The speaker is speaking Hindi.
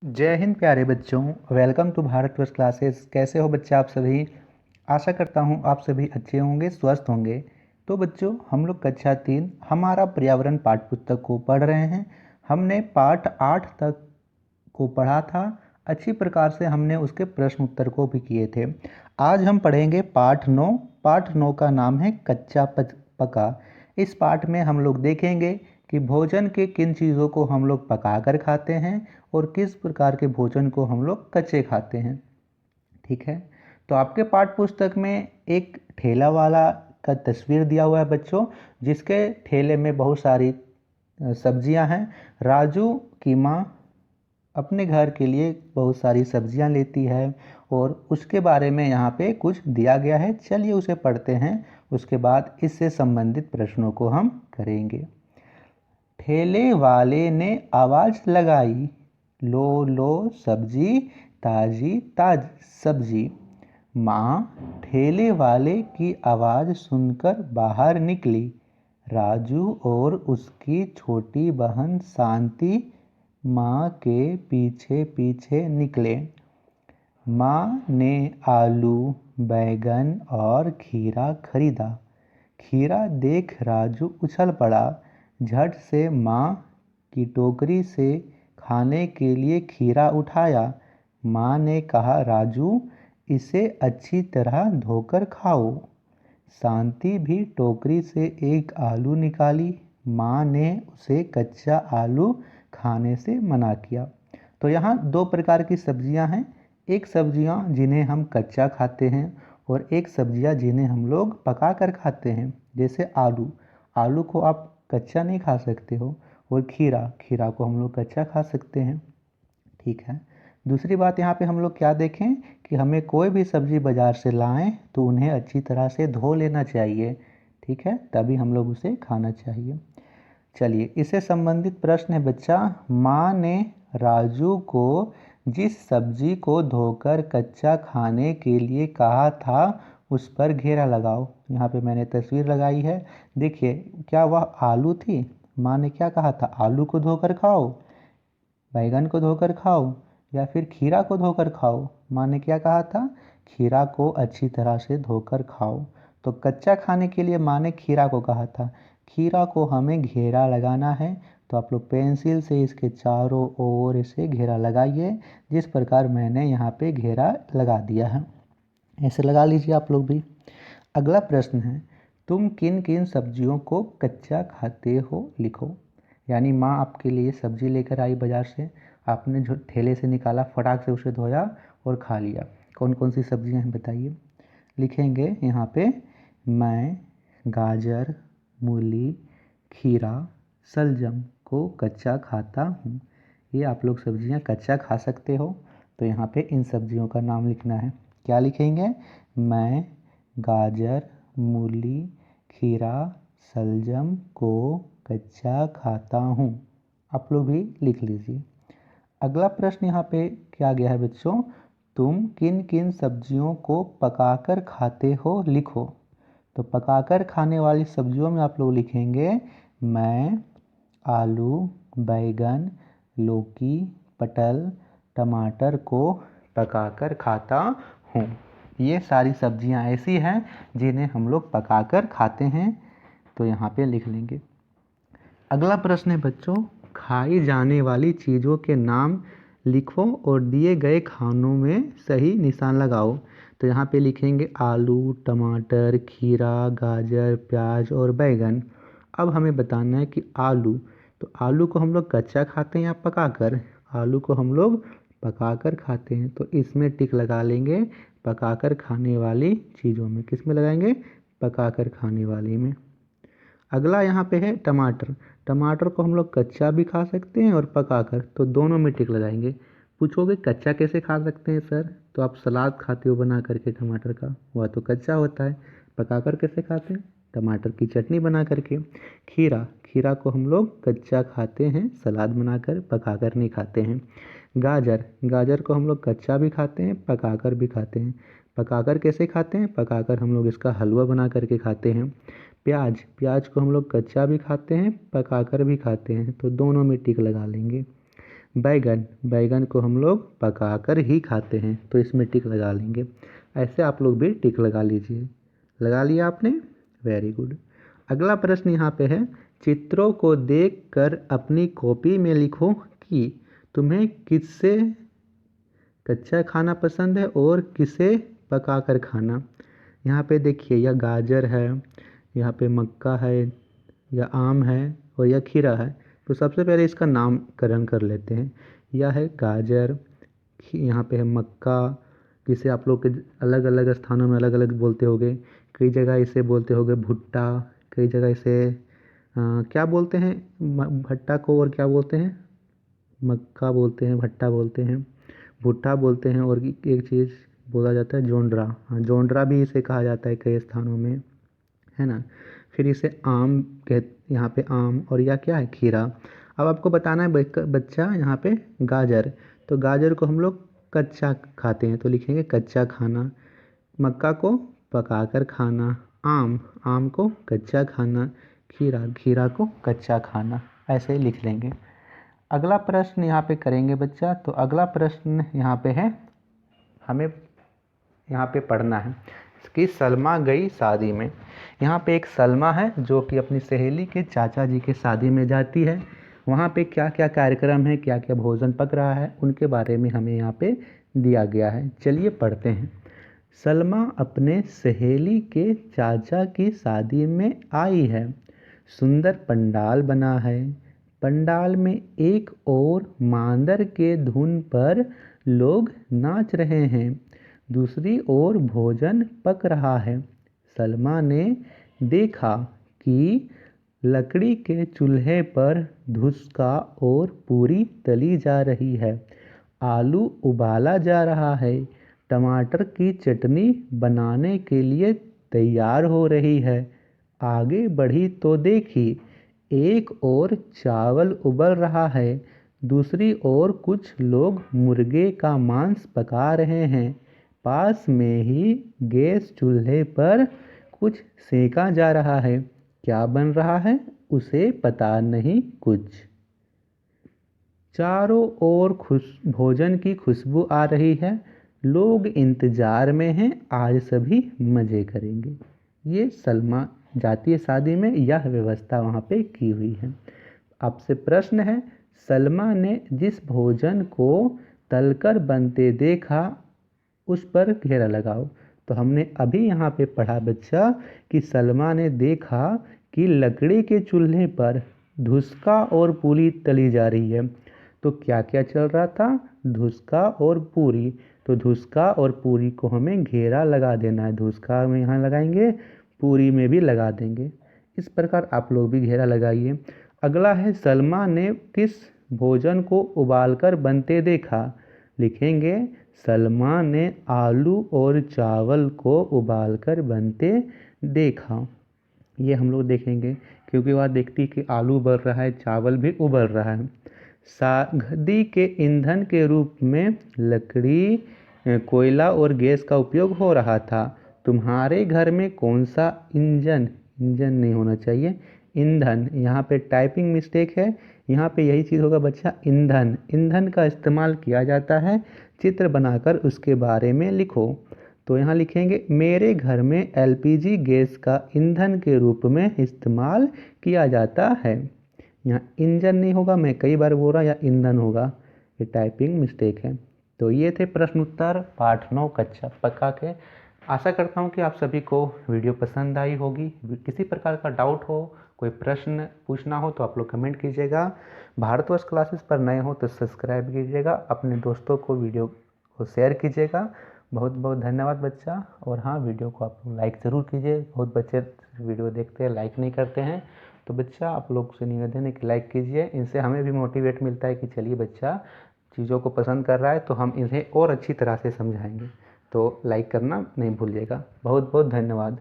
जय हिंद प्यारे बच्चों। वेलकम टू भारत वर्ष क्लासेस। कैसे हो बच्चे आप सभी? आशा करता हूँ आप सभी अच्छे होंगे, स्वस्थ होंगे। तो बच्चों, हम लोग कक्षा 3 हमारा पर्यावरण पाठ्य पुस्तक को पढ़ रहे हैं। हमने पाठ 8 तक को पढ़ा था। अच्छी प्रकार से हमने उसके प्रश्न उत्तर को भी किए थे। आज हम पढ़ेंगे पाठ 9। पाठ 9 का नाम है कच्चा पका। इस पाठ में हम लोग देखेंगे कि भोजन के किन चीज़ों को हम लोग पका कर खाते हैं और किस प्रकार के भोजन को हम लोग कच्चे खाते हैं। ठीक है, तो आपके पाठ्य पुस्तक में एक ठेला वाला का तस्वीर दिया हुआ है बच्चों, जिसके ठेले में बहुत सारी सब्जियां हैं। राजू की माँ अपने घर के लिए बहुत सारी सब्जियां लेती है और उसके बारे में यहाँ पे कुछ दिया गया है। चलिए उसे पढ़ते हैं, उसके बाद इससे संबंधित प्रश्नों को हम करेंगे। ठेले वाले ने आवाज लगाई, लो लो सब्जी, ताजी ताज सब्जी। माँ ठेले वाले की आवाज़ सुनकर बाहर निकली। राजू और उसकी छोटी बहन शांति माँ के पीछे पीछे निकले। माँ ने आलू, बैगन और खीरा खरीदा। खीरा देख राजू उछल पड़ा। झट से माँ की टोकरी से खाने के लिए खीरा उठाया। माँ ने कहा, राजू इसे अच्छी तरह धोकर खाओ। शांति भी टोकरी से एक आलू निकाली। माँ ने उसे कच्चा आलू खाने से मना किया। तो यहाँ दो प्रकार की सब्जियाँ हैं। एक सब्जियाँ जिन्हें हम कच्चा खाते हैं और एक सब्जियाँ जिन्हें हम लोग पका कर खाते हैं। जैसे आलू, आलू को आप कच्चा नहीं खा सकते हो, और खीरा, खीरा को हम लोग कच्चा खा सकते हैं। ठीक है, दूसरी बात यहाँ पे हम लोग क्या देखें कि हमें कोई भी सब्जी बाज़ार से लाएं तो उन्हें अच्छी तरह से धो लेना चाहिए। ठीक है, तभी हम लोग उसे खाना चाहिए। चलिए, इससे संबंधित प्रश्न है बच्चा। माँ ने राजू को जिस सब्जी को धोकर कच्चा खाने के लिए कहा था उस पर घेरा लगाओ। यहाँ पे मैंने तस्वीर लगाई है, देखिए क्या वह आलू थी? माँ ने क्या कहा था? आलू को धोकर खाओ, बैगन को धोकर खाओ, या फिर खीरा को धोकर खाओ। माँ ने क्या कहा था? खीरा को अच्छी तरह से धोकर खाओ। तो कच्चा खाने के लिए माँ ने खीरा को कहा था। खीरा को हमें घेरा लगाना है, तो आप लोग पेंसिल से इसके चारों ओर इसे घेरा लगाइए, जिस प्रकार मैंने यहाँ पे घेरा लगा दिया है। ऐसे लगा लीजिए आप लोग भी। अगला प्रश्न है, तुम किन किन सब्जियों को कच्चा खाते हो? लिखो। यानी माँ आपके लिए सब्जी लेकर आई बाज़ार से, आपने जो ठेले से निकाला, फटाक से उसे धोया और खा लिया। कौन कौन सी सब्जियां हैं बताइए। लिखेंगे यहाँ पे, मैं गाजर, मूली, खीरा, शलजम को कच्चा खाता हूँ। ये आप लोग सब्जियां कच्चा खा सकते हो, तो यहाँ पे इन सब्जियों का नाम लिखना है। क्या लिखेंगे? मैं गाजर, मूली, खीरा, शलजम को कच्चा खाता हूँ। आप लोग भी लिख लीजिए। अगला प्रश्न यहाँ पे क्या गया है बच्चों? तुम किन किन सब्जियों को पकाकर खाते हो? लिखो। तो पकाकर खाने वाली सब्जियों में आप लोग लिखेंगे, मैं आलू, बैगन, लौकी, पटल, टमाटर को पकाकर खाता हूँ। ये सारी सब्जियाँ ऐसी हैं जिन्हें हम लोग पकाकर खाते हैं, तो यहाँ पे लिख लेंगे। अगला प्रश्न है बच्चों, खाई जाने वाली चीज़ों के नाम लिखो और दिए गए खानों में सही निशान लगाओ। तो यहाँ पे लिखेंगे आलू, टमाटर, खीरा, गाजर, प्याज और बैगन। अब हमें बताना है कि आलू, तो आलू को हम लोग कच्चा खाते हैं या पकाकर? आलू को हम लोग पकाकर खाते हैं, तो इसमें टिक लगा लेंगे पकाकर खाने वाली चीज़ों में। किस में लगाएंगे? पकाकर खाने वाली में। अगला यहाँ पे है टमाटर। टमाटर को हम लोग कच्चा भी खा सकते हैं और पकाकर, तो दोनों में टिक लगाएंगे। पूछोगे कच्चा कैसे खा सकते हैं सर? तो आप सलाद खाते हो बना करके टमाटर का, वह तो कच्चा होता है। पकाकर कैसे खाते हैं? टमाटर की चटनी बना करके। खीरा, खीरा को हम लोग कच्चा खाते हैं, सलाद बनाकर, पकाकर नहीं खाते हैं। गाजर, गाजर को हम लोग कच्चा भी खाते हैं, पकाकर भी खाते हैं। पकाकर कैसे खाते हैं? पकाकर हम लोग इसका हलवा बना करके खाते हैं। प्याज, प्याज को हम लोग कच्चा भी खाते हैं, पकाकर भी खाते हैं, तो दोनों में टिक लगा लेंगे। बैगन, बैगन को हम लोग पकाकर ही खाते हैं, तो इसमें टिक लगा लेंगे। ऐसे आप लोग भी टिक लगा लीजिए। लगा लिया आपने? Very good. अगला प्रश्न यहाँ पे है, चित्रों को देखकर अपनी कॉपी में लिखो कि तुम्हें किससे कच्चा खाना पसंद है और किसे पकाकर खाना। यहाँ पे देखिए, यह गाजर है, यहाँ पे मक्का है, या आम है और यह खीरा है। तो सबसे पहले इसका नामकरण कर लेते हैं। यह है गाजर, यहाँ पे है मक्का, जिसे आप लोग के अलग अलग स्थानों में अलग अलग बोलते होंगे। कई जगह इसे बोलते होंगे भुट्टा, कई जगह इसे क्या बोलते हैं, भट्टा को और क्या बोलते हैं, मक्का बोलते हैं, भट्टा बोलते हैं, भुट्टा बोलते हैं, और एक चीज़ बोला जाता है जोंड्रा। हाँ, जोंड्रा भी इसे कहा जाता है कई स्थानों में, है ना। फिर इसे आम कह, यहाँ पे आम, और यह क्या है, खीरा। अब आपको बताना है बच्चा, यहाँ पे गाजर, तो गाजर को हम लोग कच्चा खाते हैं, तो लिखेंगे कच्चा खाना। मक्का को पकाकर खाना, आम, आम को कच्चा खाना, खीरा, खीरा को कच्चा खाना, ऐसे ही लिख लेंगे। अगला प्रश्न यहाँ पे करेंगे बच्चा। तो अगला प्रश्न यहाँ पे है, हमें यहाँ पे पढ़ना है कि सलमा गई शादी में। यहाँ पे एक सलमा है जो कि अपनी सहेली के चाचा जी के शादी में जाती है। वहाँ पे क्या क्या कार्यक्रम है, क्या क्या भोजन पक रहा है, उनके बारे में हमें यहाँ पे दिया गया है। चलिए पढ़ते हैं। सलमा अपने सहेली के चाचा की शादी में आई है। सुंदर पंडाल बना है। पंडाल में एक और मांदर के धुन पर लोग नाच रहे हैं। दूसरी ओर भोजन पक रहा है। सलमा ने देखा कि लकड़ी के चूल्हे पर धुसका और पूरी तली जा रही है। आलू उबाला जा रहा है। टमाटर की चटनी बनाने के लिए तैयार हो रही है। आगे बढ़ी तो देखी, एक ओर चावल उबल रहा है, दूसरी ओर कुछ लोग मुर्गे का मांस पका रहे हैं। पास में ही गैस चूल्हे पर कुछ सेका जा रहा है। क्या बन रहा है उसे पता नहीं कुछ। चारों ओर भोजन की खुशबू आ रही है। लोग इंतजार में हैं, आज सभी मजे करेंगे। ये सलमा जाती है शादी में, यह व्यवस्था वहाँ पे की हुई है। आपसे प्रश्न है, सलमा ने जिस भोजन को तलकर बनते देखा उस पर घेरा लगाओ। तो हमने अभी यहाँ पे पढ़ा बच्चा कि सलमा ने देखा कि लकड़ी के चूल्हे पर धुसका और पूरी तली जा रही है। तो क्या क्या चल रहा था, धुसका और पूरी। तो धुसका और पूरी को हमें घेरा लगा देना है। धुसका में यहाँ लगाएंगे, पूरी में भी लगा देंगे। इस प्रकार आप लोग भी घेरा लगाइए। अगला है, सलमा ने किस भोजन को उबालकर बनते देखा। लिखेंगे, सलमा ने आलू और चावल को उबालकर बनते देखा। ये हम लोग देखेंगे क्योंकि वह देखती कि आलू उबल रहा है, चावल भी उबल रहा है। शादी के ईंधन के रूप में लकड़ी, कोयला और गैस का उपयोग हो रहा था। तुम्हारे घर में कौन सा इंजन, इंजन नहीं होना चाहिए, ईंधन, यहाँ पे टाइपिंग मिस्टेक है। यहाँ पे यही चीज़ होगा बच्चा, ईंधन, ईंधन का इस्तेमाल किया जाता है। चित्र बनाकर उसके बारे में लिखो। तो यहाँ लिखेंगे, मेरे घर में एलपीजी गैस का ईंधन के रूप में इस्तेमाल किया जाता है। यहाँ इंजन नहीं होगा, मैं कई बार बोल रहा, या ईंधन होगा, ये टाइपिंग मिस्टेक है। तो ये थे प्रश्न उत्तर पाठ 9 कक्षा पक्का के। आशा करता हूँ कि आप सभी को वीडियो पसंद आई होगी। किसी प्रकार का डाउट हो, कोई प्रश्न पूछना हो तो आप लोग कमेंट कीजिएगा। भारतवर्ष क्लासेस पर नए हो तो सब्सक्राइब कीजिएगा, अपने दोस्तों को वीडियो को शेयर कीजिएगा। बहुत बहुत धन्यवाद बच्चा। और हाँ, वीडियो को आप लोग लाइक ज़रूर कीजिए। बहुत बच्चे वीडियो देखते हैं, लाइक नहीं करते हैं। तो बच्चा आप लोग से निवेदन है कि लाइक कीजिए। इनसे हमें भी मोटिवेट मिलता है कि चलिए बच्चा चीज़ों को पसंद कर रहा है तो हम इन्हें और अच्छी तरह से समझाएंगे। तो लाइक करना नहीं भूलिएगा। बहुत बहुत धन्यवाद।